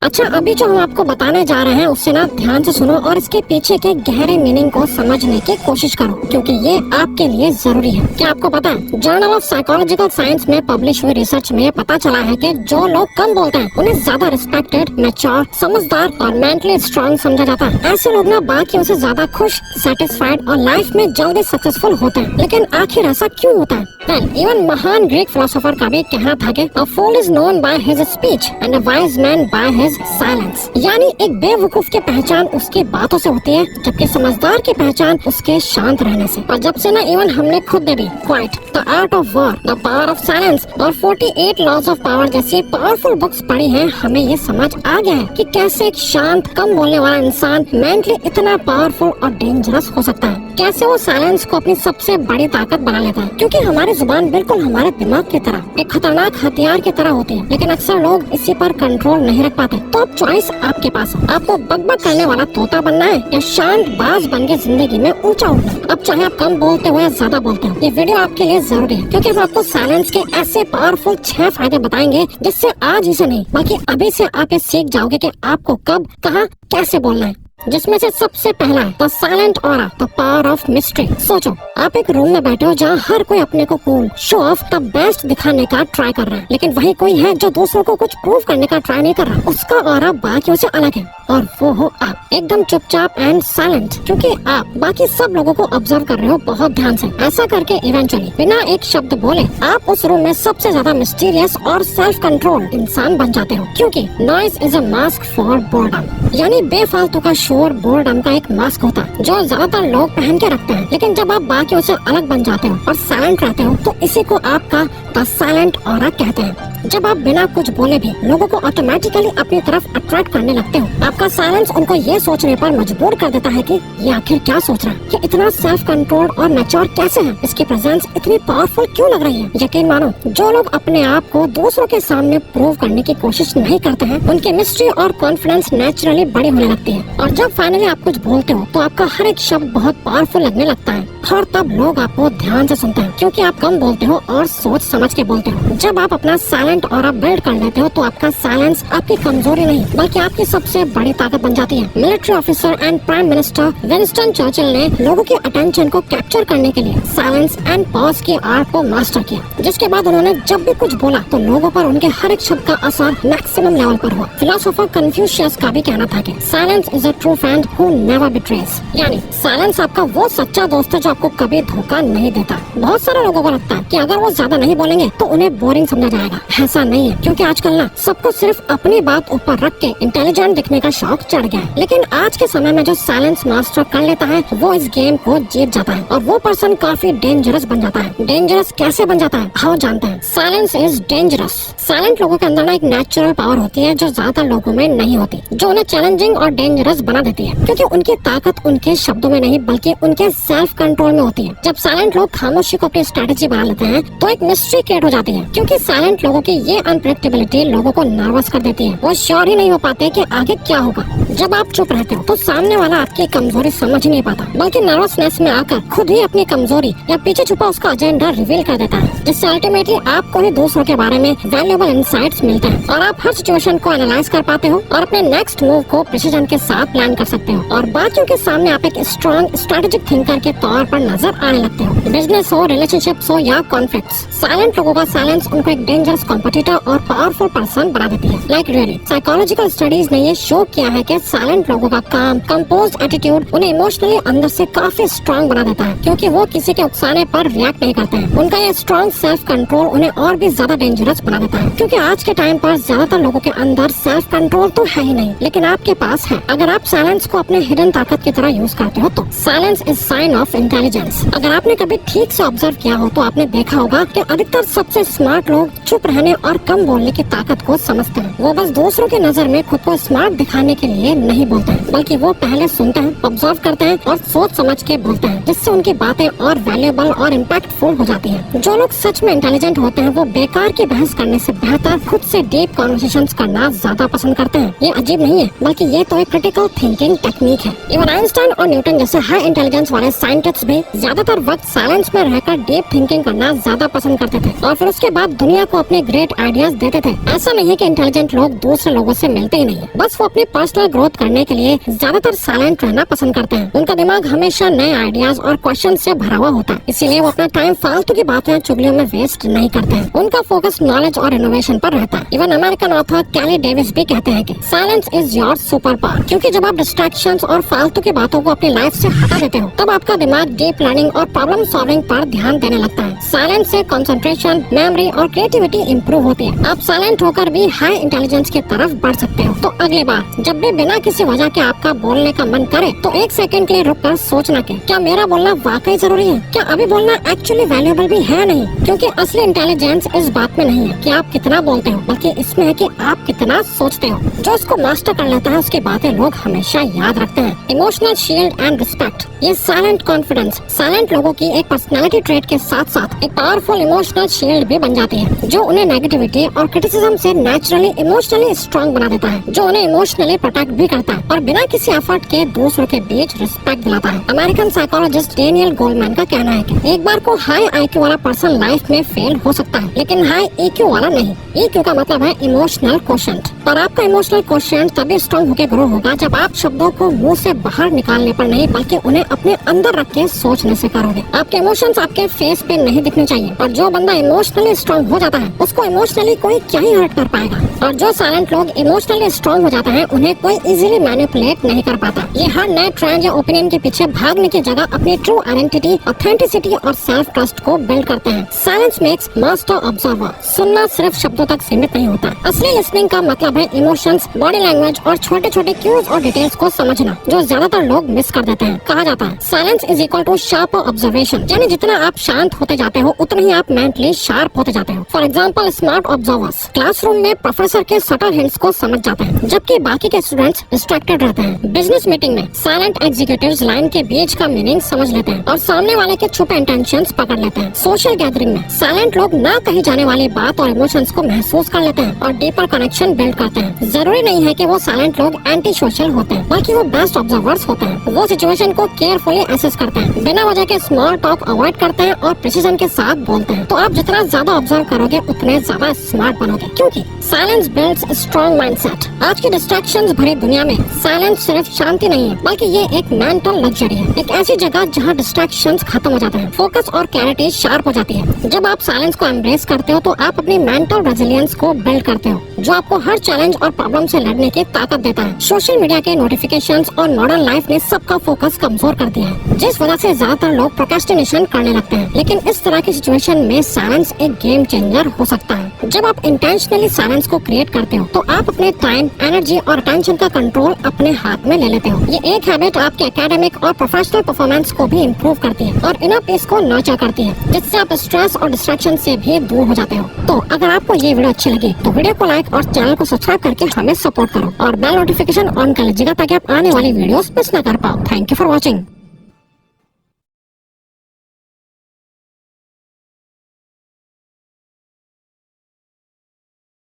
अच्छा, अभी जो हम आपको बताने जा रहे हैं उससे ना ध्यान से सुनो और इसके पीछे के गहरे मीनिंग को समझने की कोशिश करो, क्योंकि ये आपके लिए जरूरी है। क्या आपको पता है, जर्नल ऑफ साइकोलॉजिकल साइंस में पब्लिश हुई रिसर्च में पता चला है कि जो लोग कम बोलते हैं उन्हें ज्यादा रिस्पेक्टेड, मैच्योर, समझदार और मेंटली स्ट्रांग समझा जाता है। ऐसे लोग ना बाकियों से ज्यादा खुश, सेटिस्फाइड और लाइफ में जल्दी सक्सेसफुल होते हैं। लेकिन आखिर ऐसा क्यों होता है? इवन महान ग्रीक फिलोसोफर का भी कहना था कि a fool is known by his speech and a wise man by his silence। यानी एक बेवकूफ की पहचान उसकी बातों से होती है, जबकि समझदार की पहचान उसके शांत रहने से। और जब से ना इवन हमने खुद ने भी quite, the art of war, the power of silence और 48 लॉज ऑफ पावर जैसी पावरफुल बुक्स पढ़ी हैं, हमें ये समझ आ गया है कि कैसे एक शांत, कम बोलने वाला इंसान मेंटली इतना पावरफुल और डेंजरस हो सकता है। कैसे वो साइलेंस को अपनी सबसे बड़ी ताकत बना लेता है, क्योंकि हमारी जुबान बिल्कुल हमारे दिमाग की तरह एक खतरनाक हथियार की तरह होती है, लेकिन अक्सर लोग इसी पर कंट्रोल नहीं रख पाते। तो अब चॉइस आपके पास है, आपको बकबक करने वाला तोता बनना है या शांत बाज बन के जिंदगी में ऊंचा उठना। अब चाहे आप कम बोलते हो या ज्यादा बोलते हो, ये वीडियो आपके लिए जरूरी है, क्योंकि हम आपको साइलेंस के ऐसे पावरफुल 6 फायदे बताएंगे जिससे आज ही से नहीं बल्कि अभी से आप ये सीख जाओगे कि आपको कब, कहाँ, कैसे बोलना है। जिसमें से सबसे पहला है the silent aura, the power of mystery. सोचो, आप एक रूम में बैठे हो जहाँ हर कोई अपने को cool, show off, the best दिखाने का ट्राई कर रहा है, लेकिन वही कोई है जो दूसरों को कुछ प्रूव करने का ट्राई नहीं कर रहा। उसका ऑरा बाकियों से अलग है और वो हो आप, एकदम चुपचाप एंड साइलेंट, क्योंकि आप बाकी सब लोगों को ऑब्जर्व कर रहे हो बहुत ध्यान से। ऐसा करके इवेंचुअली बिना एक शब्द बोले आप उस रूम में सबसे ज्यादा मिस्टीरियस और सेल्फ कंट्रोल इंसान बन जाते हो, क्योंकि noise is a mask for boredom. यानी बेफालतू का शोर बोर्डम का एक मास्क होता है जो ज्यादातर लोग पहन के रखते हैं। लेकिन जब आप बाकियों से अलग बन जाते हो और साइलेंट रहते हो, तो इसी को आपका द साइलेंट ऑरा कहते हैं। जब आप बिना कुछ बोले भी लोगों को ऑटोमेटिकली अपनी तरफ अट्रैक्ट करने लगते हो। आपका साइलेंस उनको ये सोचने पर मजबूर कर देता है कि ये आखिर क्या सोच रहा है, कि इतना सेल्फ कंट्रोल और मैच्योर कैसे है, इसकी प्रेजेंस इतनी पावरफुल क्यों लग रही है। यकीन मानो, जो लोग अपने आप को दूसरों के सामने प्रूव करने की कोशिश नहीं करते हैं, उनकी मिस्ट्री और कॉन्फिडेंस नेचुरली बड़ी होने लगती है। और जब फाइनली आप कुछ बोलते हो तो आपका हर एक शब्द बहुत पावरफुल लगने लगता है, और तब लोग आपको ध्यान से सुनते हैं, क्योंकि आप कम बोलते हो और सोच समझ के बोलते हो। जब आप अपना साइलेंट ऑरा बिल्ड कर लेते हो तो आपका साइलेंस आपकी कमजोरी नहीं बल्कि आपकी सबसे बड़ी ताकत बन जाती है। Military officer and prime minister Winston Churchill ने लोगों की अटेंशन को कैप्चर करने के लिए साइलेंस एंड पॉज की आर्ट को मास्टर किया, जिसके बाद उन्होंने जब भी कुछ बोला तो लोगों पर उनके हर एक शब्द का असर मैक्सिमम लेवल पर हुआ। फिलोसोफर कन्फ्यूशियस का भी कहना था कि silence is a true friend who never betrays. यानी साइलेंस आपका वो सच्चा दोस्त है जो आपको कभी धोखा नहीं देता। बहुत सारे लोगों को लगता है कि अगर वो ज्यादा नहीं बोलेंगे तो उन्हें बोरिंग समझा जाएगा। ऐसा नहीं है, क्योंकि आजकल ना सबको सिर्फ अपनी बात ऊपर रख के इंटेलिजेंट दिखने का शौक चढ़ गया है। लेकिन आज के समय में जो साइलेंस मास्टर कर लेता है वो इस गेम को जीत जाता है, और वो पर्सन काफी डेंजरस बन जाता है। डेंजरस कैसे बन जाता है, आओ जानते हैं। Silence is dangerous. साइलेंट लोगों के अंदर ना एक नेचुरल पावर होती है जो ज्यादा लोगों में नहीं होती, जो उन्हें चैलेंजिंग और डेंजरस बना देती है, क्योंकि उनकी ताकत उनके शब्दों में नहीं बल्कि उनके सेल्फ कंट्रोल में होती है। जब साइलेंट लोग खामोशी को अपनी स्ट्रेटेजी बना लेते हैं तो एक मिस्ट्री क्रिएट हो जाती है, क्योंकि साइलेंट लोगों की ये अनप्रेडिक्टेबिलिटी लोगों को नर्वस कर देती है। वो श्योर ही नहीं हो पाते कि आगे क्या होगा। जब आप चुप रहते हो तो सामने वाला आपकी कमजोरी समझ ही नहीं पाता, बल्कि नर्वसनेस में आकर खुद ही अपनी कमजोरी या पीछे छुपा उसका एजेंडा रिवील कर देता है, जिससे अल्टीमेटली आपको ही दूसरों के बारे में वैल्यूएबल इंसाइट्स मिलते हैं, और आप हर सिचुएशन को एनालाइज कर पाते हो और अपने नेक्स्ट मूव को प्रिसीजन के साथ प्लान कर सकते हो, और बाकियों के सामने आप एक स्ट्रॉन्ग स्ट्रेटेजिक थिंकर के तौर पर नजर आने लगते हो। बिजनेस हो, रिलेशनशिप्स हो या कॉन्फ्लिक्ट्स, साइलेंट लोगों का साइलेंस उनको एक डेंजरस कॉम्पिटिटर और पावरफुल पर्सन बना देती है। लाइक रियली साइकोलॉजिकल स्टडीज ने ये शो किया है कि साइलेंट लोगों का काम, कंपोज्ड एटीट्यूड उन्हें इमोशनली अंदर से काफी स्ट्रांग बना देता है, क्योंकि वो किसी के उकसाने पर रिएक्ट नहीं करते हैं। उनका ये स्ट्रांग सेल्फ कंट्रोल उन्हें और भी ज्यादा डेंजरस बना देता है, क्योंकि आज के टाइम पर ज्यादातर लोगों के अंदर सेल्फ कंट्रोल तो है ही नहीं, लेकिन आपके पास है। अगर आप साइलेंस को अपने हिडन ताकत की तरह यूज करते हो तो silence is sine of intelligence. अगर आपने कभी ठीक से ऑब्जर्व किया हो तो आपने देखा होगा कि अधिकतर सबसे स्मार्ट लोग चुप रहने और कम बोलने की ताकत को समझते हैं। वो बस दूसरों की नजर में खुद को स्मार्ट दिखाने के लिए नहीं बोलते हैं, बल्कि वो पहले सुनते हैं, ऑब्जर्व करते हैं और सोच समझ के बोलते हैं, जिससे उनकी बातें और वैल्यूएबल और इम्पैक्टफुल हो जाती हैं। जो लोग सच में इंटेलिजेंट होते हैं वो बेकार की बहस करने से बेहतर खुद से डीप कॉन्वर्सेशंस करना ज्यादा पसंद करते हैं। ये अजीब नहीं है, बल्कि ये तो एक क्रिटिकल थिंकिंग टेक्निक है। इवन आइंस्टाइन और न्यूटन जैसे हाई इंटेलिजेंस वाले साइंटिस्ट भी ज्यादातर वक्त साइलेंस में रहकर डीप थिंकिंग करना ज्यादा पसंद करते थे और फिर उसके बाद दुनिया को अपने ग्रेट आइडियाज देते थे। ऐसा नहीं है कि इंटेलिजेंट लोग दूसरे लोगों से मिलते ही नहीं है, बस वो अपनी पर्सनल ग्रोथ करने के लिए ज्यादातर साइलेंट रहना पसंद करते हैं। उनका दिमाग हमेशा नए आइडियाज और क्वेश्चन से भरा हुआ होता है, इसीलिए वो अपना टाइम फालतू की बातें चुगलियों में वेस्ट नहीं करते हैं। उनका फोकस नॉलेज और इनोवेशन पर रहता है। इवन अमेरिकन ऑथर कैली डेविस भी कहते हैं कि silence is your super power, क्योंकि जब आप डिस्ट्रैक्शंस और फालतू की बातों को अपनी लाइफ से हटा देते हो तब आपका दिमाग डीप लर्निंग और प्रॉब्लम सॉल्विंग पर ध्यान देने लगता है। साइलेंस से कंसंट्रेशन, मेमोरी और क्रिएटिविटी इंप्रूव होती है। आप साइलेंट होकर भी हाई इंटेलिजेंस की तरफ बढ़ सकते हो। तो अगली बार जब भी बिना किसी वजह के आपका बोलने का मन करे तो एक सेकंड के लिए रुककर सोचना कि क्या मेरा बोलना वाकई जरूरी है, क्या अभी बोलना एक्चुअली वैल्यूएबल भी है नहीं। क्योंकि असली इंटेलिजेंस इस बात में नहीं है कि आप कितना बोलते हो, बल्कि इसमें है कि आप कितना सोचते हो। जो इसको मास्टर कर लेता है उसकी बातें लोग हमेशा याद रखते हैं। इमोशनल शील्ड एंड रिस्पेक्ट, ये साइलेंट कॉन्फिडेंस साइलेंट लोगों की एक पर्सनैलिटी ट्रेट के साथ साथ एक पावरफुल इमोशनल शील्ड भी बन जाती है, जो उन्हें नेगेटिविटी और क्रिटिसिज्म से नेचुरली इमोशनली स्ट्रॉन्ग बना देता है, जो उन्हें इमोशनली प्रोटेक्ट भी करता है और बिना किसी एफर्ट के दूसरों के बीच रिस्पेक्ट दिलाता है। अमेरिकन साइकोलॉजिस्ट डेनियल गोल्डमैन का कहना है कि एक बार को हाई आईक्यू वाला पर्सन लाइफ में फेल हो सकता है, लेकिन हाई ईक्यू वाला नहीं। ईक्यू का मतलब है इमोशनल कोशेंट, और आपका इमोशनल कोशेंट तभी स्ट्रॉन्ग होकर ग्रो होगा जब आप शब्दों को मुंह से बाहर निकालने पर नहीं, बल्कि उन्हें अपने अंदर रख के सोचने से करोगे। आपके इमोशंस आपके फेस पे नहीं दिखने चाहिए, और जो बंदा इमोशनली स्ट्रॉन्ग हो जाता है उसको इमोशनली कोई क्या ही हर्ट कर पाएगा, और जो साइलेंट लोग इमोशनली स्ट्रॉन्ग हो जाते हैं उन्हें कोई इजीली मैनिपुलेट नहीं कर पाता। ये हर नए ट्रेंड या ओपिनियन के पीछे भागने की जगह अपनी ट्रू आइडेंटिटी, ऑथेंटिसिटी और सेल्फ ट्रस्ट को बिल्ड करते हैं। Silence makes master observer. सुनना सिर्फ शब्दों तक सीमित नहीं होता। असली लिसनिंग का मतलब है इमोशंस, बॉडी लैंग्वेज और छोटे छोटे क्यूज और डिटेल्स को समझना, जो ज्यादातर लोग मिस कर देते हैं। कहा जाता है silence is equal to sharp observation, यानी जितना आप शांत होते जाते हो उतना ही आप मेंटली शार्प होते जाते हो। For example, smart observers classroom में प्रोफेसर के सटल हिंट्स को समझ जाते हैं, जबकि बाकी के स्टूडेंट्स डिस्ट्रैक्टेड रहते हैं। बिजनेस मीटिंग में साइलेंट एग्जीक्यूटिव्स लाइन के बीच का मीनिंग समझ लेते हैं और सामने वाले के छुपे इंटेंशंस पकड़ लेते हैं। सोशल गैदरिंग में साइलेंट लोग ना कही जाने वाली बात और इमोशंस को महसूस कर लेते हैं और डीपर कनेक्शन बिल्ड करते हैं। जरूरी नहीं है कि वो साइलेंट लोग एंटी सोशल होते हैं, बल्कि वो बेस्ट ऑब्जर्वर्स होते हैं। वो सिचुएशन को केयरफुली एसेस करते हैं, बिना वजह के स्मॉल टॉक अवॉइड करते हैं और प्रिसीजन के साथ बोलते हैं। तो आप जितना ज्यादा ऑब्जर्व करोगे उतने ज्यादा स्मार्ट बनोगे, क्योंकि साइलेंस बिल्ड्स स्ट्रॉन्ग माइंडसेट। आज की डिस्ट्रैक्शंस भरी दुनिया में साइलेंस सिर्फ शांति नहीं है, बल्कि ये एक मेंटल लग्जरी है, एक ऐसी जगह जहाँ डिस्ट्रैक्शंस खत्म हो जाते हैं, फोकस और क्लैरिटी शार्प हो जाती है। जब आप साइलेंस को एम्ब्रेस करते हो तो आप अपनी मेंटल रेजिलियंस को बिल्ड करते हो, जो आपको हर चैलेंज और प्रॉब्लम से लड़ने की ताकत देता है। सोशल मीडिया के नोटिफिकेशंस और मॉडर्न लाइफ ने सबका फोकस कमजोर कर दिया है, जिस वजह से ज्यादातर लोग प्रोक्रेस्टिनेशन करने लगते हैं। लेकिन इस तरह की सिचुएशन में साइलेंस एक गेम चेंजर हो सकता है। जब आप इंटेंशनली साइलेंस को क्रिएट करते हो तो आप अपने टाइम, एनर्जी और अटेंशन का कंट्रोल अपने हाथ में ले लेते हो। ये एक हैबिट आपके एकेडमिक और प्रोफेशनल परफॉर्मेंस को भी इम्प्रूव करती है और इनर पीस को नर्चर करती है, जिससे आप स्ट्रेस और डिस्ट्रैक्शन से भी दूर हो जाते हो। तो अगर आपको ये वीडियो अच्छी लगी तो वीडियो को लाइक और चैनल को सब्सक्राइब करके हमें सपोर्ट करो और बेल नोटिफिकेशन ऑन कर लीजिएगा ताकि आप आने वाली वीडियोस मिस न कर पाओ। Thank you for watching.